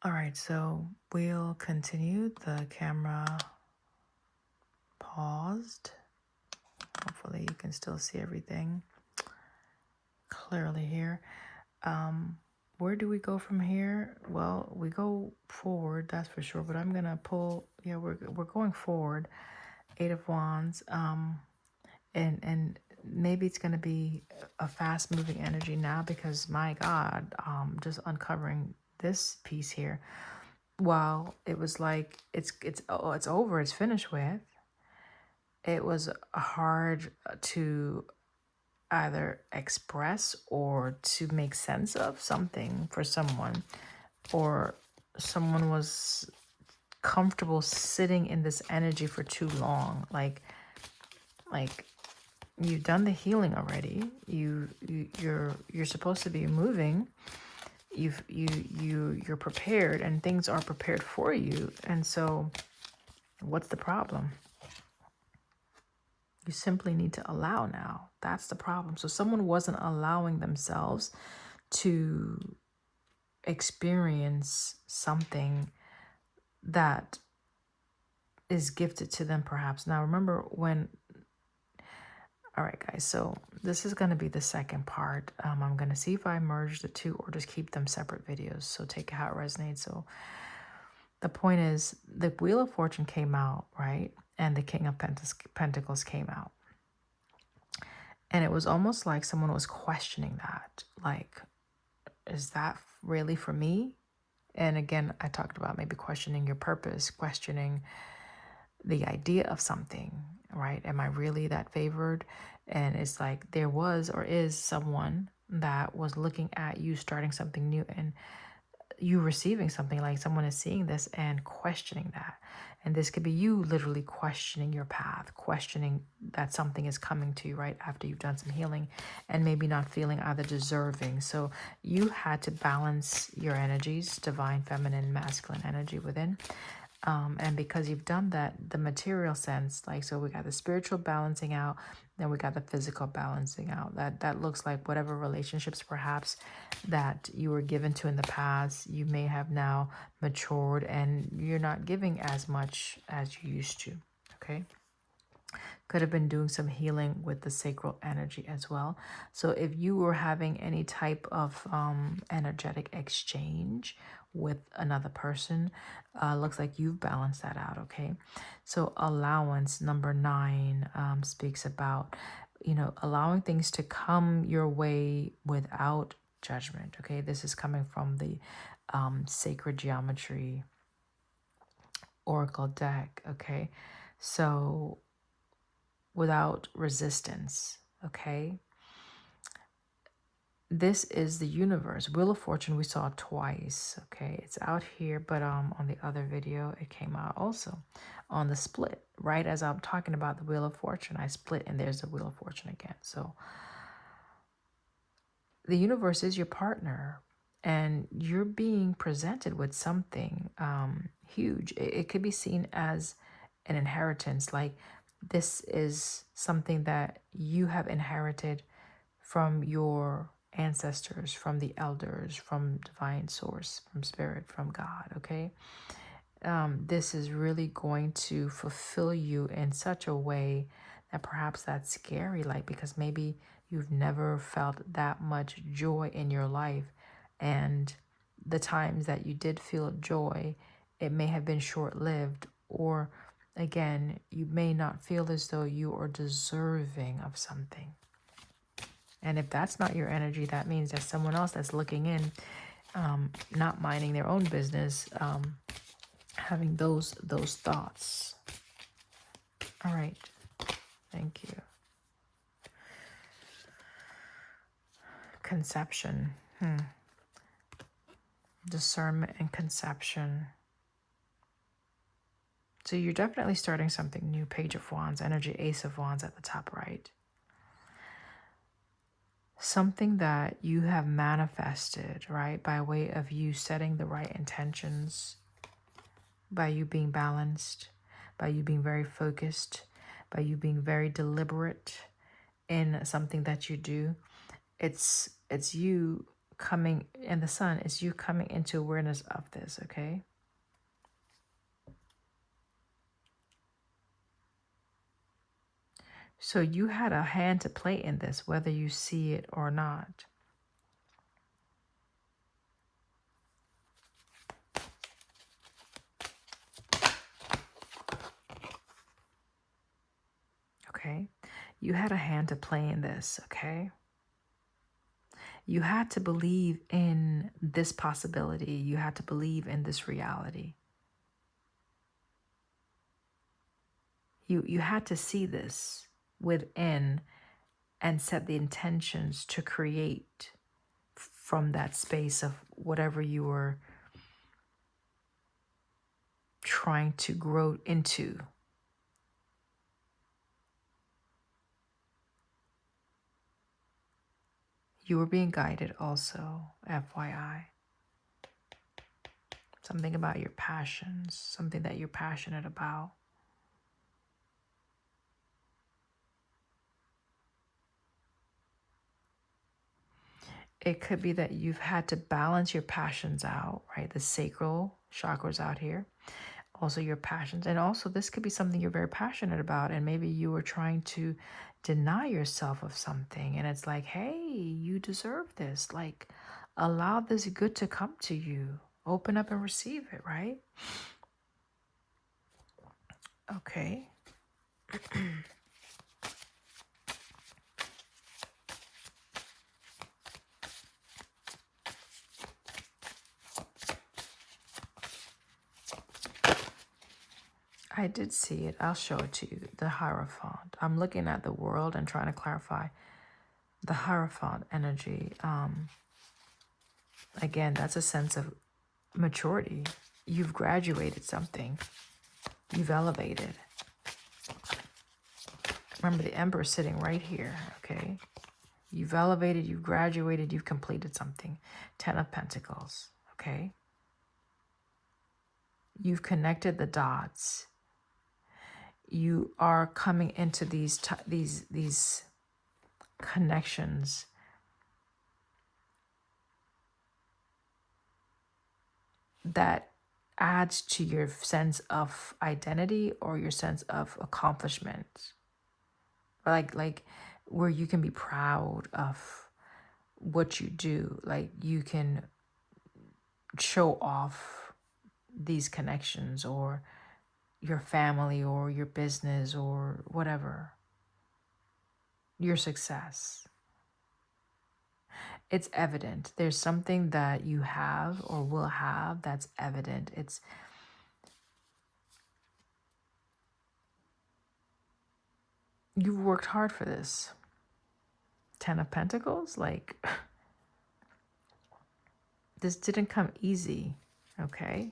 All right, so we'll continue. The camera paused. Hopefully you can still see everything clearly here. Where do we go from here? Well, we go forward, that's for sure, but I'm gonna pull, yeah, we're going forward. Eight of Wands. And maybe it's gonna be a fast moving energy now because my God, just uncovering this piece here. While it was like it's over, it's finished with, it was hard to either express or to make sense of something for someone, or someone was comfortable sitting in this energy for too long. Like you've done the healing already. You're supposed to be moving. You're prepared, and things are prepared for you. And so what's the problem? You simply need to allow now. That's the problem. So someone wasn't allowing themselves to experience something that is gifted to them, perhaps. Now, remember when, all right, guys, so this is going to be the second part. I'm going to see if I merge the two or just keep them separate videos. So take it how it resonates. So the point is, the Wheel of Fortune came out, right? And the King of Pentacles came out. And it was almost like someone was questioning that. Like, is that really for me? And again, I talked about maybe questioning your purpose, questioning the idea of something, right? Am I really that favored? And it's like there was or is someone that was looking at you starting something new and you receiving something, like someone is seeing this and questioning that. And this could be you literally questioning your path, questioning that something is coming to you right after you've done some healing and maybe not feeling either deserving. So you had to balance your energies, divine, feminine, masculine energy within. And because you've done that, the material sense, like, so we got the spiritual balancing out, then we got the physical balancing out. That looks like whatever relationships perhaps that you were given to in the past, you may have now matured and you're not giving as much as you used to. Okay. Could have been doing some healing with the sacral energy as well. So if you were having any type of energetic exchange with another person, looks like you've balanced that out. Okay. So allowance number 9 speaks about, allowing things to come your way without judgment. Okay. This is coming from the sacred geometry oracle deck. Okay. So without resistance. Okay. This is the universe. Wheel of Fortune we saw twice. Okay. It's out here, but on the other video it came out also on the split. Right as I'm talking about the Wheel of Fortune, I split and there's the Wheel of Fortune again. So the universe is your partner and you're being presented with something huge. It could be seen as an inheritance, like this is something that you have inherited from your ancestors, from the elders, from divine source, from spirit, from God. Okay. This is really going to fulfill you in such a way that perhaps that's scary, like because maybe you've never felt that much joy in your life. And the times that you did feel joy, it may have been short lived, or again, you may not feel as though you are deserving of something. And if that's not your energy, that means that someone else that's looking in, not minding their own business, having those thoughts. All right. Thank you. Conception. Discernment and conception. So you're definitely starting something new. Page of Wands, energy, Ace of Wands at the top right. Something that you have manifested, right? By way of you setting the right intentions, by you being balanced, by you being very focused, by you being very deliberate in something that you do. It's you coming, and the sun is you coming into awareness of this, okay? So you had a hand to play in this, whether you see it or not. Okay? You had a hand to play in this, okay? You had to believe in this possibility. You had to believe in this reality. You had to see this within and set the intentions to create from that space of whatever you were trying to grow into. You were being guided also, FYI. Something about your passions, something that you're passionate about. It could be that you've had to balance your passions out, right? The sacral chakras out here. Also your passions. And also this could be something you're very passionate about. And maybe you were trying to deny yourself of something. And it's like, hey, you deserve this. Like, allow this good to come to you. Open up and receive it, right? Okay. I did see it. I'll show it to you. The Hierophant. I'm looking at the world and trying to clarify the Hierophant energy. Again, that's a sense of maturity. You've graduated something. You've elevated. Remember, the Emperor is sitting right here, okay? You've elevated, you've graduated, you've completed something. 10 of Pentacles, okay? You've connected the dots. You are coming into these connections that adds to your sense of identity or your sense of accomplishment. Like where you can be proud of what you do. Like you can show off these connections or your family or your business or whatever. Your success. It's evident. There's something that you have or will have that's evident. You've worked hard for this. 10 of Pentacles, like this didn't come easy, okay?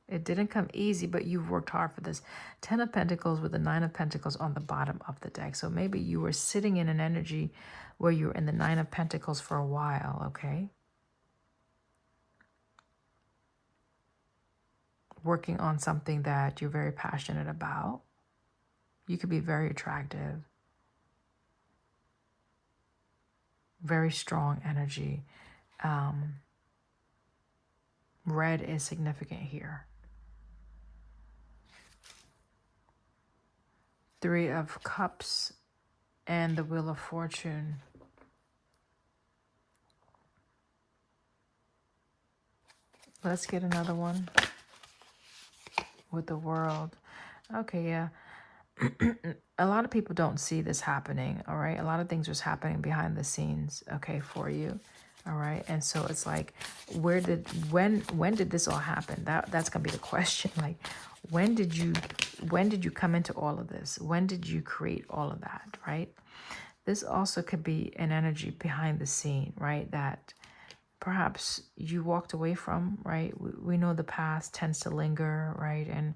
It didn't come easy, but you've worked hard for this. 10 of Pentacles with the 9 of Pentacles on the bottom of the deck. So maybe you were sitting in an energy where you were in the 9 of Pentacles for a while, okay? Working on something that you're very passionate about. You could be very attractive. Very strong energy. Red is significant here. 3 of Cups and the Wheel of Fortune. Let's get another one with the World. Okay, yeah. A lot of people don't see this happening, all right? A lot of things was happening behind the scenes, okay, for you, all right? And so it's like, when did this all happen? That's gonna be the question. Like, when did you come into all of this? When did you create all of that, right? This also could be an energy behind the scene, right? That perhaps you walked away from, right? We know the past tends to linger, right? And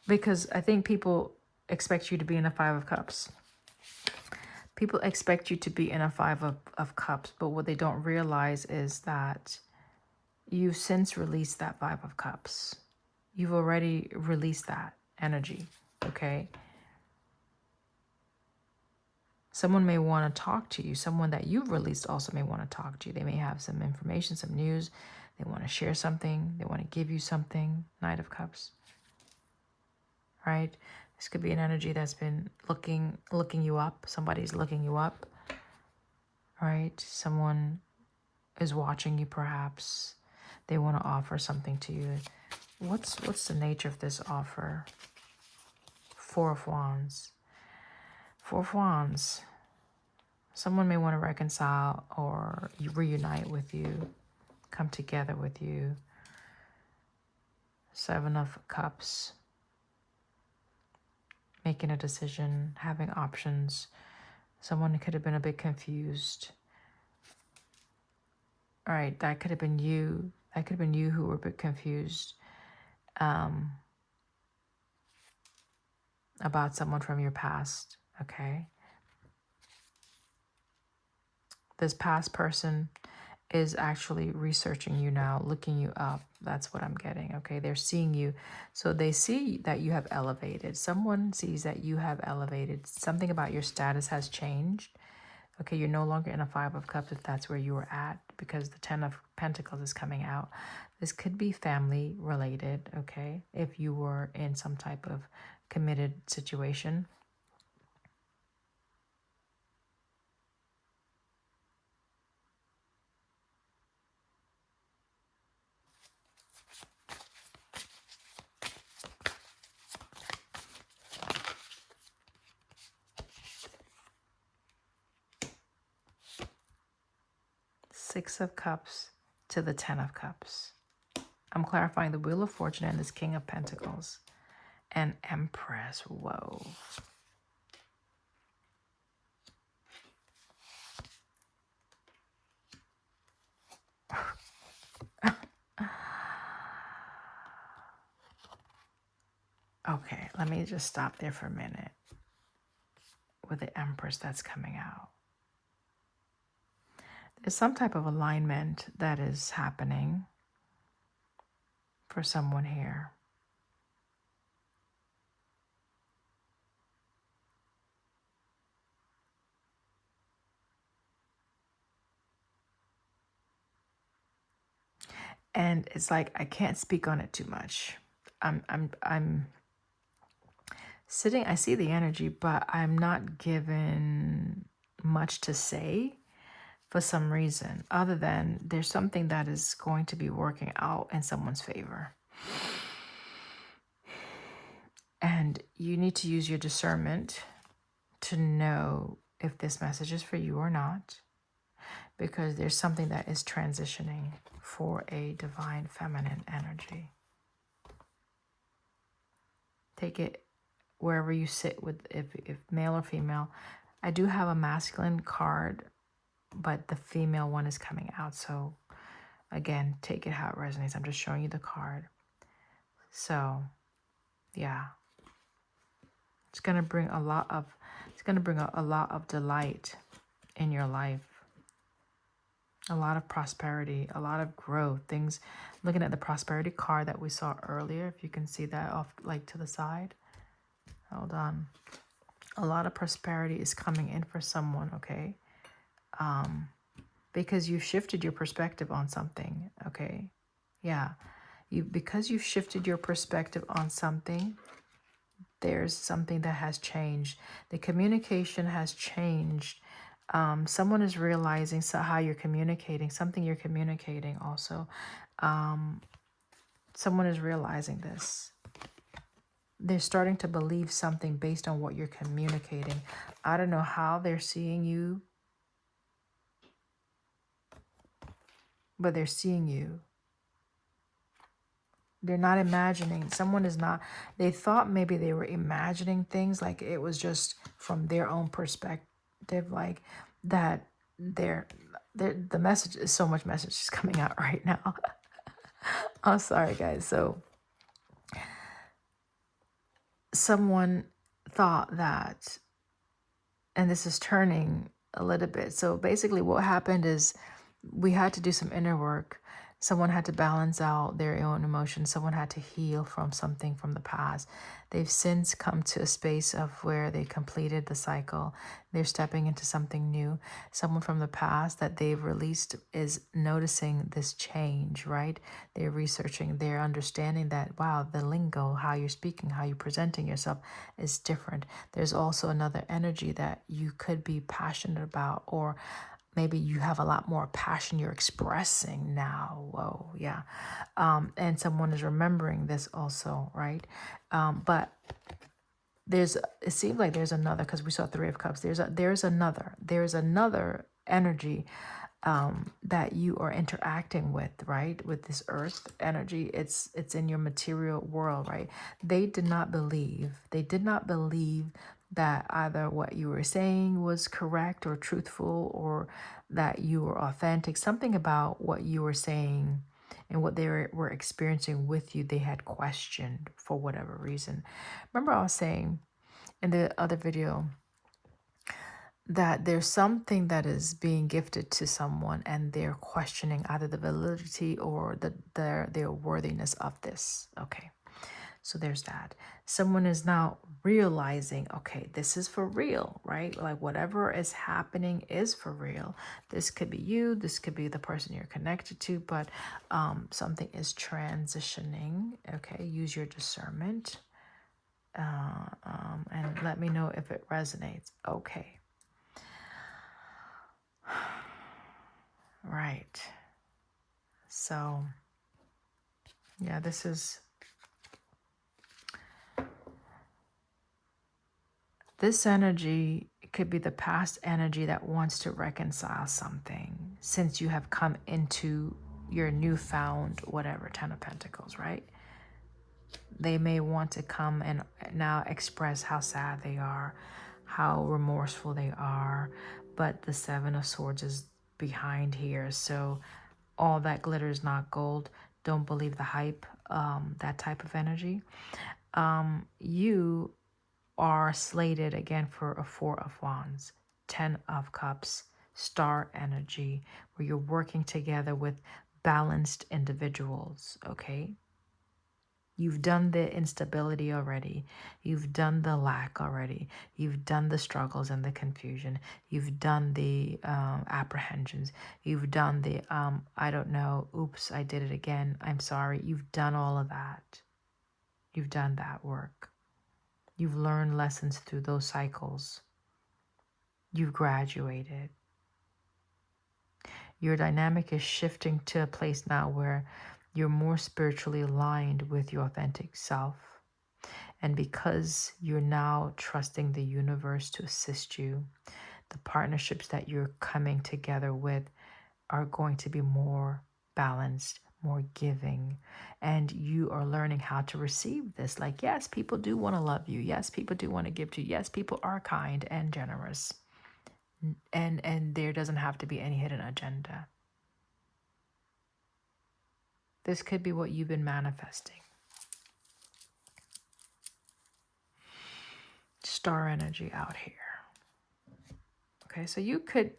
because I think people expect you to be in a 5 of Cups. People expect you to be in a 5 of Cups, but what they don't realize is that you've since released that 5 of Cups. You've already released that energy, okay? Someone may want to talk to you. Someone that you've released also may want to talk to you. They may have some information, some news. They want to share something. They want to give you something. Knight of Cups, right? This could be an energy that's been looking you up. Somebody's looking you up, right? Someone is watching you, perhaps. They want to offer something to you. What's the nature of this offer? Four of Wands. Four of Wands. Someone may want to reconcile or reunite with you, come together with you. Seven of Cups. Making a decision, having options. Someone could have been a bit confused. All right, that could have been you. That could have been you who were a bit confused about someone from your past, okay? This past person is actually researching you now, looking you up. That's what I'm getting, okay? They're seeing you. So they see that you have elevated. Someone sees that you have elevated. Something about your status has changed. Okay, you're no longer in a Five of Cups if that's where you were at, because the Ten of Pentacles is coming out. This could be family related, okay? If you were in some type of committed situation. Six of Cups to the Ten of Cups. I'm clarifying the Wheel of Fortune and this King of Pentacles. And Empress. Whoa. Okay, let me just stop there for a minute with the Empress that's coming out. There's some type of alignment that is happening for someone here. And it's like I can't speak on it too much. I'm sitting, I see the energy, but I'm not given much to say for some reason, other than there's something that is going to be working out in someone's favor. And you need to use your discernment to know if this message is for you or not, because there's something that is transitioning for a divine feminine energy. Take it wherever you sit with, if male or female. I do have a masculine card, but the female one is coming out. So again, take it how it resonates. I'm just showing you the card. So yeah, it's going to bring a lot of delight in your life. A lot of prosperity, a lot of growth, things. Looking at the prosperity card that we saw earlier, if you can see that off like to the side. Hold on. A lot of prosperity is coming in for someone, okay? Because you shifted your perspective on something, okay? Yeah. Because you shifted your perspective on something, there's something that has changed. The communication has changed. Someone is realizing how you're communicating, something you're communicating also. Someone is realizing this. They're starting to believe something based on what you're communicating. I don't know how they're seeing you, but they're seeing you. They're not imagining. Someone is not. They thought maybe they were imagining things, like it was just from their own perspective, like that. The message is so much message is coming out right now. I'm sorry, guys. So someone thought that, and this is turning a little bit. So basically what happened is we had to do some inner work. Someone had to balance out their own emotions. Someone had to heal from something from the past. They've since come to a space of where they completed the cycle. They're stepping into something new. Someone from the past that they've released is noticing this change, right? They're researching, they're understanding that, wow, the lingo, how you're speaking, how you're presenting yourself is different. There's also another energy that you could be passionate about, or maybe you have a lot more passion you're expressing now. Whoa, yeah. And someone is remembering this also, right? But it seems like there's another, because we saw Three of Cups. There's another energy that you are interacting with, right? With this earth energy. It's in your material world, right? They did not believe. They did not believe that either what you were saying was correct or truthful, or that you were authentic. Something about what you were saying and what they were experiencing with you, they had questioned for whatever reason. Remember, I was saying in the other video that there's something that is being gifted to someone, and they're questioning either the validity or their worthiness of this. Okay. So there's that. Someone is now realizing, okay, this is for real, right? Like whatever is happening is for real. This could be you, this could be the person you're connected to, but something is transitioning. Okay, use your discernment and let me know if it resonates. Okay. Right. So, yeah, this energy could be the past energy that wants to reconcile something since you have come into your newfound whatever, Ten of Pentacles, right? They may want to come and now express how sad they are, how remorseful they are, but the Seven of Swords is behind here. So all that glitter is not gold. Don't believe the hype, that type of energy. You are slated again for a Four of Wands, Ten of Cups, star energy, where you're working together with balanced individuals, okay? You've done the instability already. You've done the lack already. You've done the struggles and the confusion. You've done the apprehensions. You've done the, I don't know, oops, I did it again. I'm sorry. You've done all of that. You've done that work. You've learned lessons through those cycles. You've graduated. Your dynamic is shifting to a place now where you're more spiritually aligned with your authentic self. And because you're now trusting the universe to assist you, the partnerships that you're coming together with are going to be more balanced, more giving. And you are learning how to receive this. Like, yes, people do want to love you. Yes, people do want to give to you. Yes, people are kind and generous. And there doesn't have to be any hidden agenda. This could be what you've been manifesting. Star energy out here. Okay, so you could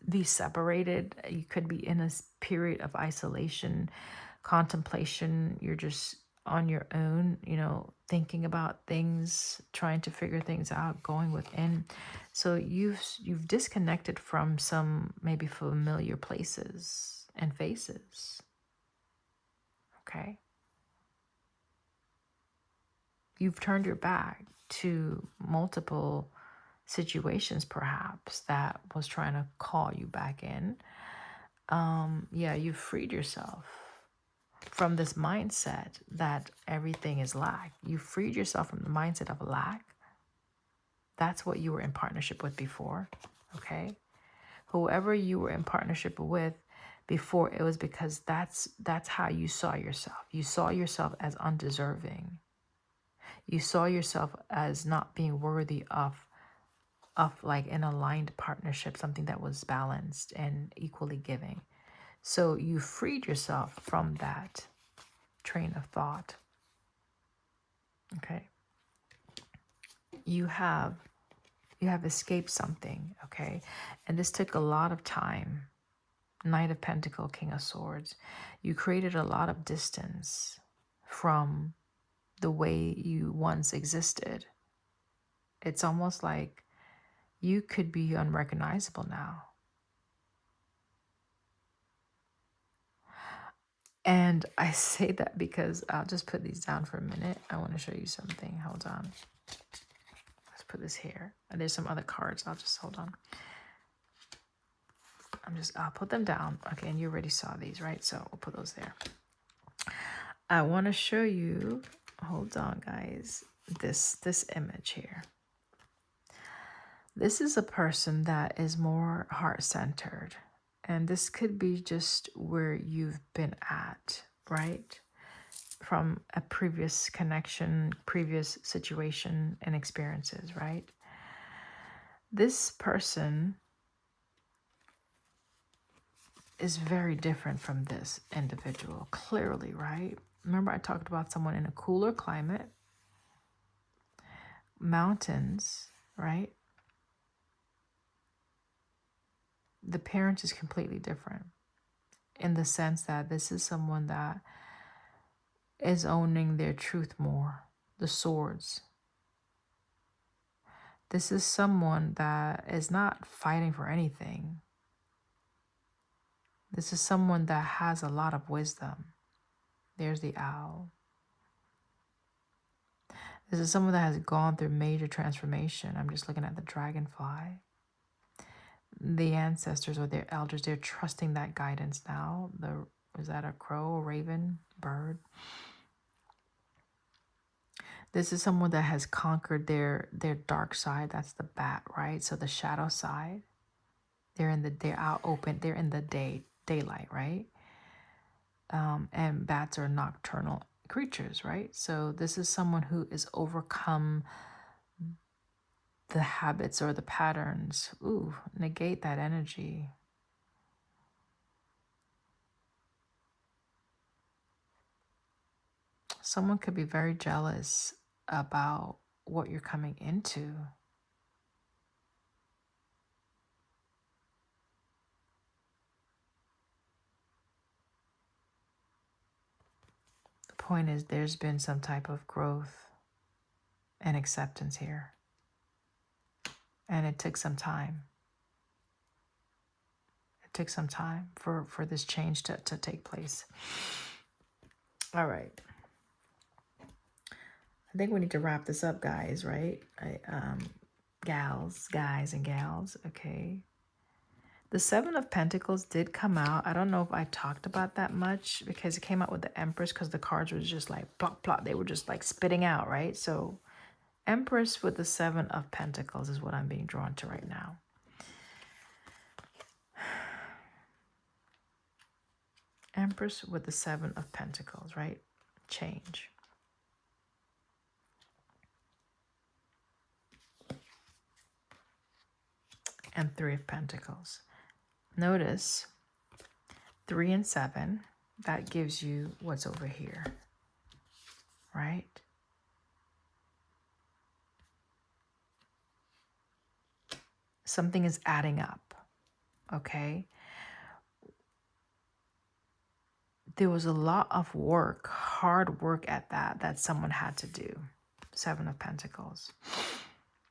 be separated. You could be in a period of isolation, contemplation. You're just on your own, thinking about things, trying to figure things out, going within. So you've disconnected from some maybe familiar places and faces. Okay. You've turned your back to multiple situations perhaps that was trying to call you back in. Yeah, you've freed yourself from this mindset that everything is lack. You freed yourself from the mindset of lack. That's what you were in partnership with before, okay? Whoever you were in partnership with before, it was because that's how you saw yourself. You saw yourself as undeserving. You saw yourself as not being worthy of like an aligned partnership, something that was balanced and equally giving. So you freed yourself from that train of thought. Okay. You have escaped something, okay? And this took a lot of time. Knight of Pentacles, King of Swords. You created a lot of distance from the way you once existed. It's almost like you could be unrecognizable now. And I say that because I'll just put these down for a minute. I want to show you something. Hold on. Let's put this here. And there's some other cards. I'll just hold on. I'll put them down. Okay, and you already saw these, right? So we'll put those there. I want to show you, hold on guys, this image here. This is a person that is more heart-centered. And this could be just where you've been at, right? From a previous connection, previous situation and experiences, right? This person is very different from this individual, clearly, right? Remember I talked about someone in a cooler climate, mountains, right? The parent is completely different in the sense that this is someone that is owning their truth more, the swords. This is someone that is not fighting for anything. This is someone that has a lot of wisdom. There's the owl. This is someone that has gone through major transformation. I'm just looking at the dragonfly. The ancestors or their elders, they're trusting that guidance now. Was that a crow, a raven, bird? This is someone that has conquered their dark side. That's the bat, right? So the shadow side. They're out open. They're in the daylight, right? And bats are nocturnal creatures, right? So this is someone who is overcome the habits or the patterns. Ooh, negate that energy. Someone could be very jealous about what you're coming into. The point is there's been some type of growth and acceptance here. And it took some time. It took some time for this change to take place. All right. I think we need to wrap this up, guys, right? Guys and gals, okay. The Seven of Pentacles did come out. I don't know if I talked about that much because it came out with the Empress because the cards were just like plop, plop. They were just like spitting out, right? So Empress with the Seven of Pentacles is what I'm being drawn to right now. Empress with the Seven of Pentacles, right? Change. And Three of Pentacles. Notice 3 and 7, that gives you what's over here, right? Something is adding up, okay? There was a lot of work, hard work at that someone had to do. Seven of Pentacles.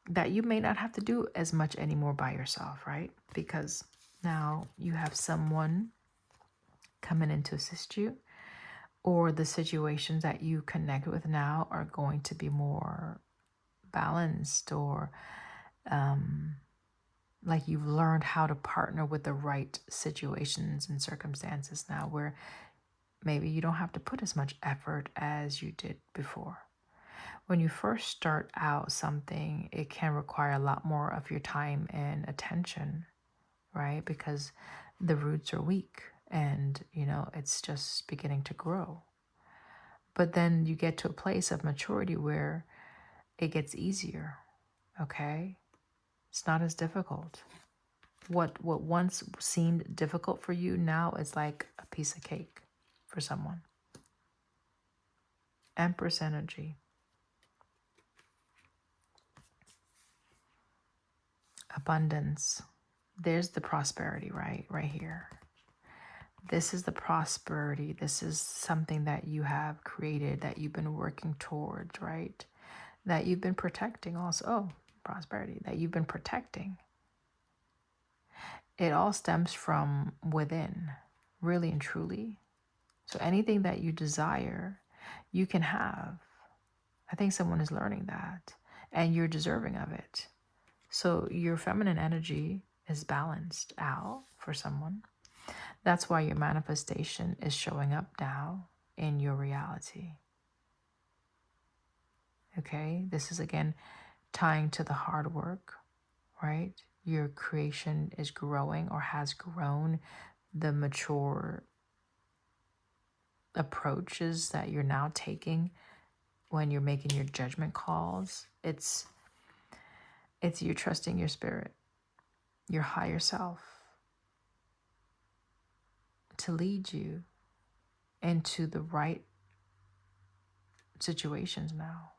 That you may not have to do as much anymore by yourself, right? Because now you have someone coming in to assist you, or the situations that you connect with now are going to be more balanced, or like you've learned how to partner with the right situations and circumstances now, where maybe you don't have to put as much effort as you did before. When you first start out something, it can require a lot more of your time and attention, right? Because the roots are weak and, you know, it's just beginning to grow. But then you get to a place of maturity where it gets easier, okay? It's not as difficult. What once seemed difficult for you, now it's like a piece of cake for someone. Empress energy. Abundance. There's the prosperity, right? Right here. This is the prosperity. This is something that you have created, that you've been working towards, right? That you've been protecting also. Oh, prosperity, that you've been protecting. It all stems from within, really and truly. So anything that you desire, you can have. I think someone is learning that, and you're deserving of it. So your feminine energy is balanced out for someone. That's why your manifestation is showing up now in your reality. Okay, this is again tying to the hard work, right? Your creation is growing or has grown. The mature approaches that you're now taking when you're making your judgment calls, it's you trusting your spirit, your higher self, to lead you into the right situations now.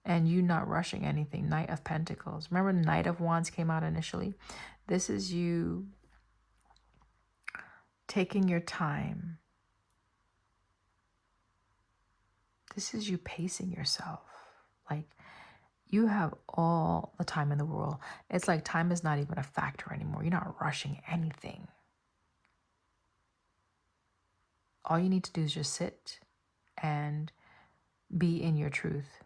And you not rushing anything. Knight of Pentacles. Remember Knight of Wands came out initially? This is you taking your time. This is you pacing yourself. Like, you have all the time in the world. It's like time is not even a factor anymore. You're not rushing anything. All you need to do is just sit and be in your truth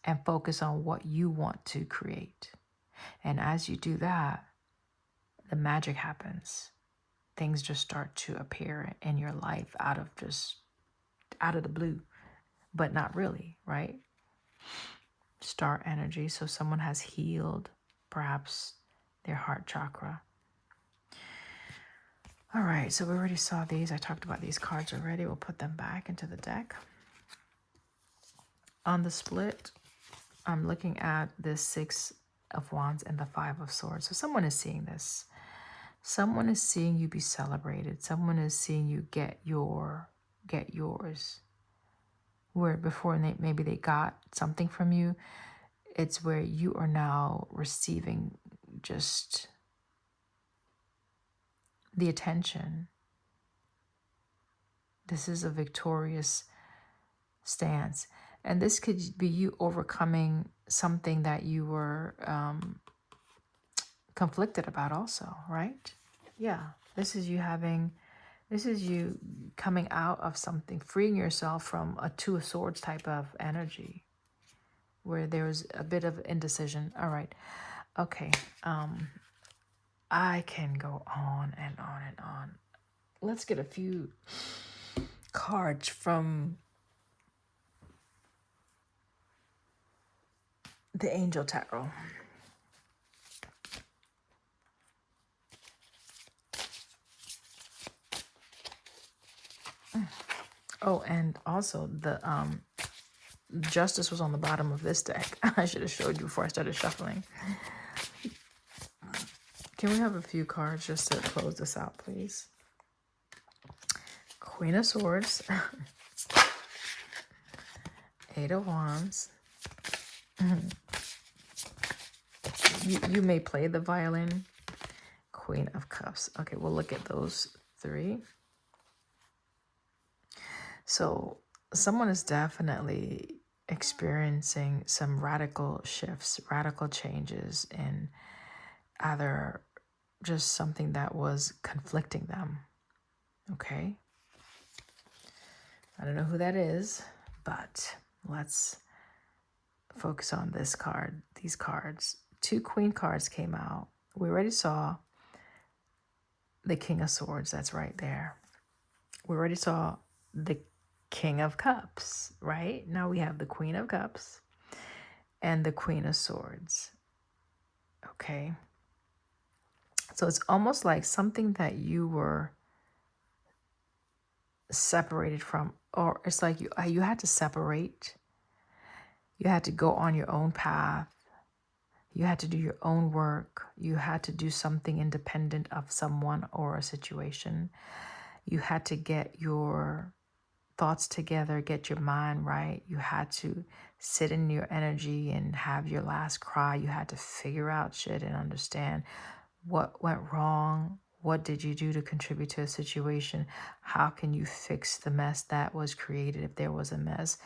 and focus on what you want to create. And as you do that, the magic happens. Things just start to appear in your life out of the blue, but not really, right? Star energy. So someone has healed perhaps their heart chakra. All right, so we already saw these. I talked about these cards already. We'll put them back into the deck. On the split, I'm looking at this Six of Wands and the Five of Swords. So someone is seeing this. Someone is seeing you be celebrated. Someone is seeing you get yours. Where before maybe they got something from you, it's where you are now receiving just the attention. This is a victorious stance. And this could be you overcoming something that you were conflicted about also, right? Yeah, this is you coming out of something, freeing yourself from a Two of Swords type of energy where there was a bit of indecision. All right. Okay. I can go on and on and on. Let's get a few cards from the Angel Tarot. Oh, and also the Justice was on the bottom of this deck. I should have showed you before I started shuffling. Can we have a few cards just to close this out, please? Queen of Swords. Eight of Wands. You may play the violin. Queen of Cups. Okay, we'll look at those three. So someone is definitely experiencing some radical shifts, radical changes in either just something that was conflicting them. Okay. I don't know who that is, but let's focus on this card, these cards. Two Queen cards came out. We already saw the King of Swords. That's right there. We already saw the King of Cups, right? Now we have the Queen of Cups and the Queen of Swords. Okay. So it's almost like something that you were separated from, or it's like you had to separate. You had to go on your own path. You had to do your own work. You had to do something independent of someone or a situation. You had to get your thoughts together, get your mind right. You had to sit in your energy and have your last cry. You had to figure out shit and understand what went wrong. What did you do to contribute to a situation? How can you fix the mess that was created if there was a mess?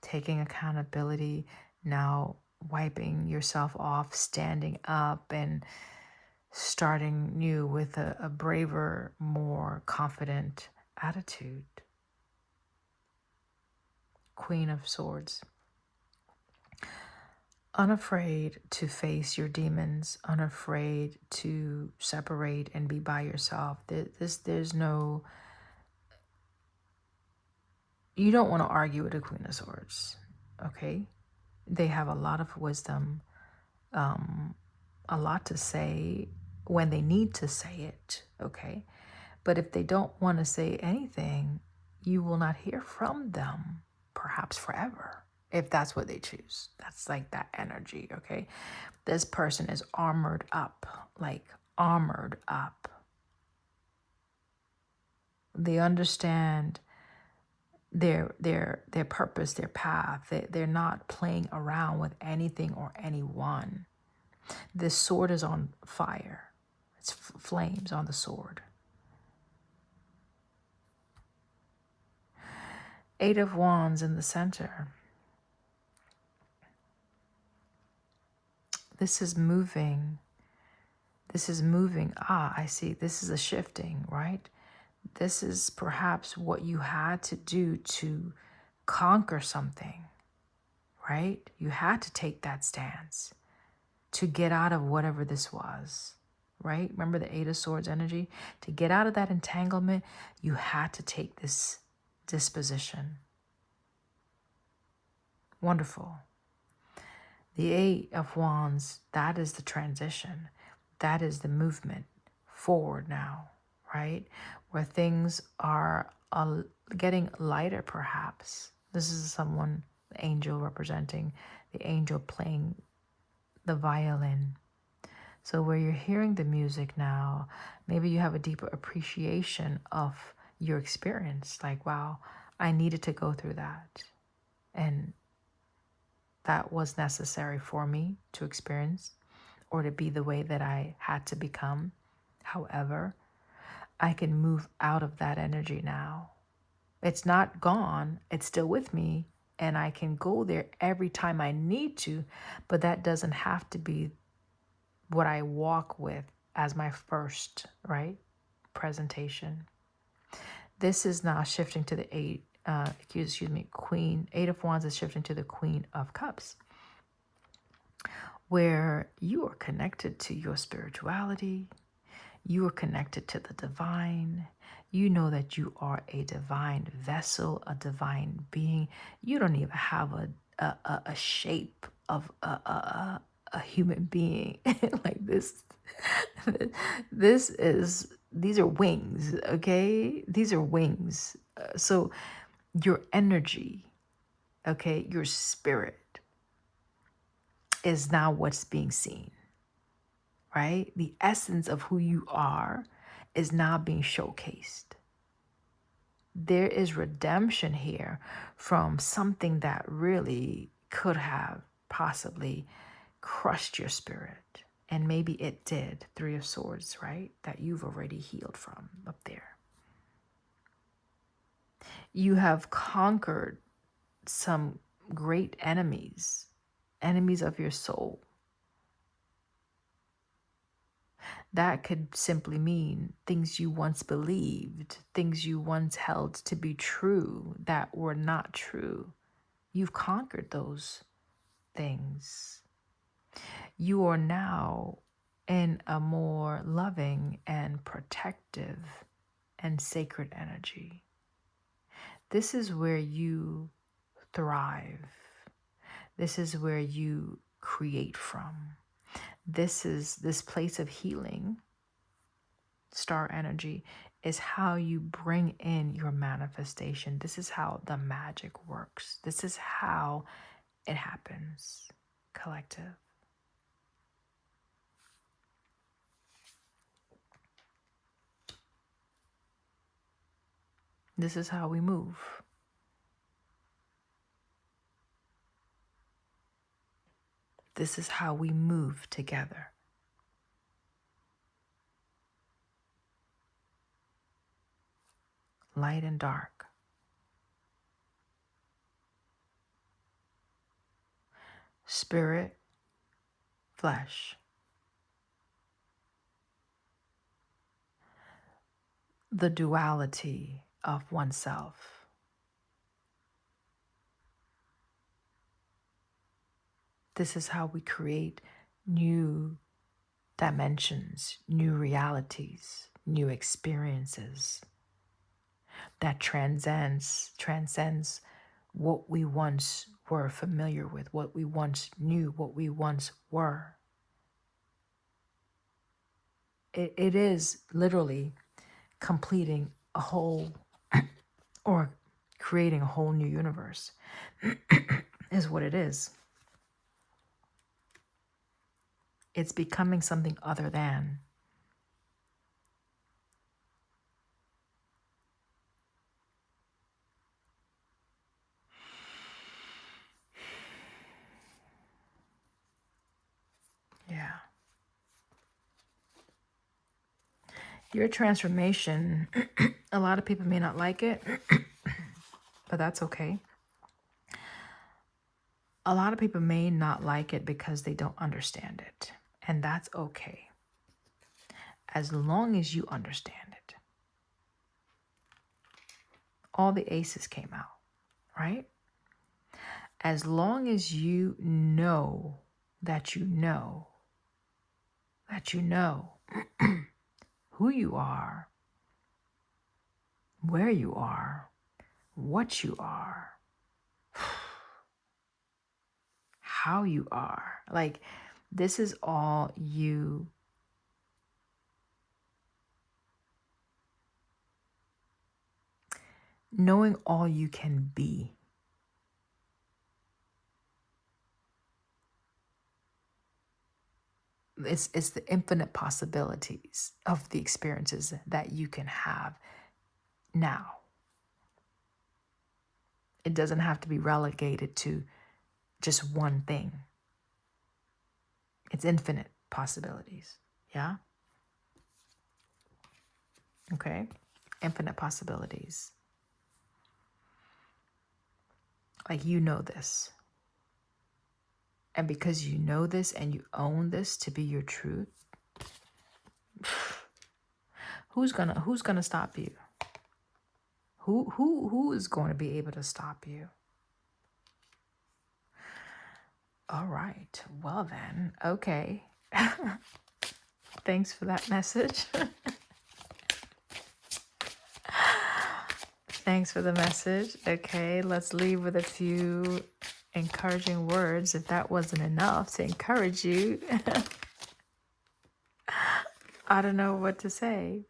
Taking accountability, now wiping yourself off, standing up, and starting new with a braver, more confident attitude. Queen of Swords. Unafraid to face your demons, unafraid to separate and be by yourself. There's no, you don't want to argue with a Queen of Swords, okay? They have a lot of wisdom, a lot to say when they need to say it, okay? But if they don't want to say anything, you will not hear from them, perhaps forever, if that's what they choose. That's like that energy, okay? This person is armored up, like armored up. They understand their purpose, their path. They're not playing around with anything or anyone. This sword is on fire. It's flames on the sword. Eight of Wands in the center. This is moving. This is moving. I see. This is a shifting, right? This is perhaps what you had to do to conquer something, right? You had to take that stance to get out of whatever this was, right? Remember the Eight of Swords energy? To get out of that entanglement, you had to take this disposition. Wonderful. The Eight of Wands, that is the transition. That is the movement forward now, right? Where things are getting lighter, perhaps. This is someone, the angel representing, the angel playing the violin. So where you're hearing the music now, maybe you have a deeper appreciation of your experience. Like, wow, I needed to go through that. And that was necessary for me to experience or to be the way that I had to become. However, I can move out of that energy now. It's not gone. It's still with me. And I can go there every time I need to. But that doesn't have to be what I walk with as my first, right, presentation. This is now shifting to the Queen. Eight of Wands is shifting to the Queen of Cups, where you are connected to your spirituality. You are connected to the divine. You know that you are a divine vessel, a divine being. You don't even have a shape of a human being like this. These are wings, okay? These are wings. So your energy, okay, your spirit is now what's being seen, right? The essence of who you are is now being showcased. There is redemption here from something that really could have possibly crushed your spirit. And maybe it did. Three of Swords, right? That you've already healed from up there. You have conquered some great enemies, enemies of your soul. That could simply mean things you once believed, things you once held to be true that were not true. You've conquered those things. You are now in a more loving and protective and sacred energy. This is where you thrive. This is where you create from. This place of healing, star energy, is how you bring in your manifestation. This is how the magic works. This is how it happens. Collective. This is how we move. This is how we move together. Light and dark. Spirit, flesh. The duality of oneself. This is how we create new dimensions, new realities, new experiences that transcends what we once were familiar with, what we once knew, what we once were. It is literally completing a whole or creating a whole new universe is what it is. It's becoming something other than. Yeah. Your transformation, a lot of people may not like it, but that's okay. A lot of people may not like it because they don't understand it, and that's okay. As long as you understand it. All the aces came out, right? As long as you know that you know that you know who you are, where you are, what you are, how you are. Like, this is all you. Knowing all you can be. It's the infinite possibilities of the experiences that you can have now. It doesn't have to be relegated to just one thing. It's infinite possibilities. Yeah? Okay? Infinite possibilities. Like, you know this. And because you know this and you own this to be your truth, who's gonna stop you? Who is going to be able to stop you? All right. Well then, okay. Thanks for that message. Thanks for the message. Okay, let's leave with a few encouraging words. If that wasn't enough to encourage you, I don't know what to say.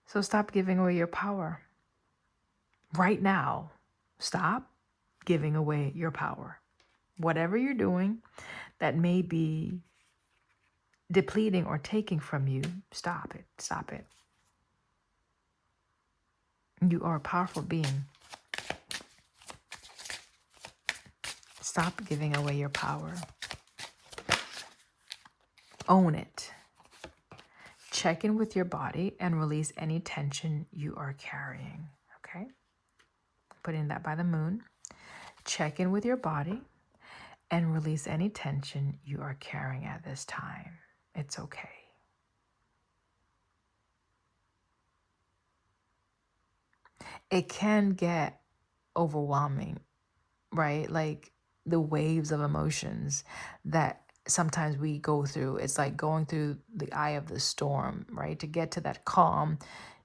So stop giving away your power. Right now, stop giving away your power. Whatever you're doing that may be depleting or taking from you, stop it. Stop it. You are a powerful being. Stop giving away your power. Own it. Check in with your body and release any tension you are carrying. Okay? Putting that by the moon. Check in with your body and release any tension you are carrying at this time. It's okay. It can get overwhelming, right? Like the waves of emotions that sometimes we go through. It's like going through the eye of the storm, right? To get to that calm,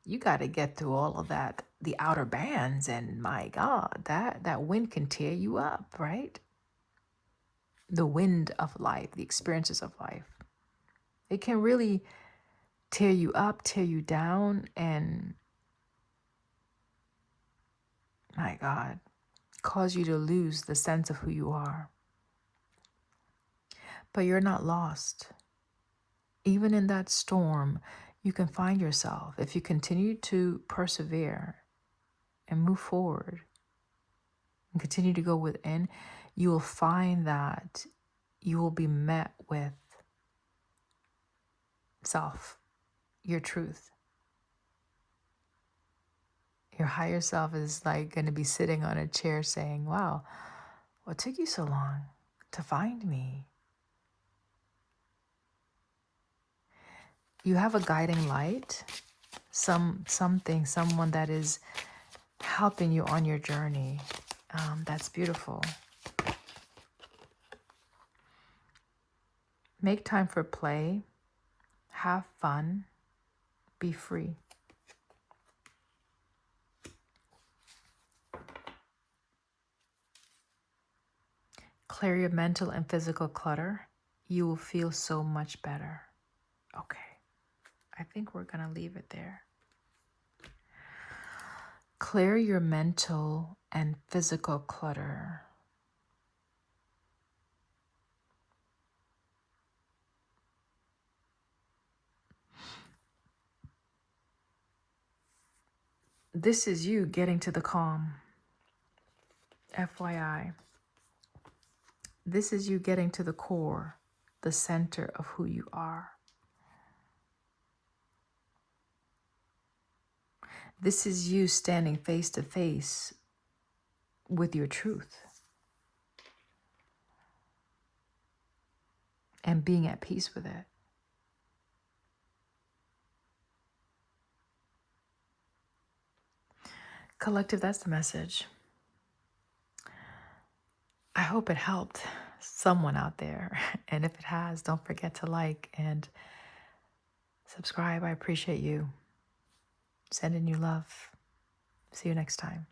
you got to get through all of that, the outer bands, and my God, that wind can tear you up, right? The wind of life, the experiences of life. It can really tear you up, tear you down, and my God, cause you to lose the sense of who you are. But you're not lost. Even in that storm, you can find yourself. If you continue to persevere and move forward and continue to go within, you will find that you will be met with self, your truth. Your higher self is like going to be sitting on a chair saying, wow, what took you so long to find me? You have a guiding light, someone that is helping you on your journey. That's beautiful. Make time for play, have fun, be free. Clear your mental and physical clutter. You will feel so much better. Okay, I think we're going to leave it there. Clear your mental and physical clutter. This is you getting to the calm. FYI. This is you getting to the core, the center of who you are. This is you standing face to face with your truth and being at peace with it. Collective, that's the message. I hope it helped someone out there. And if it has, don't forget to like and subscribe. I appreciate you. Sending you love. See you next time.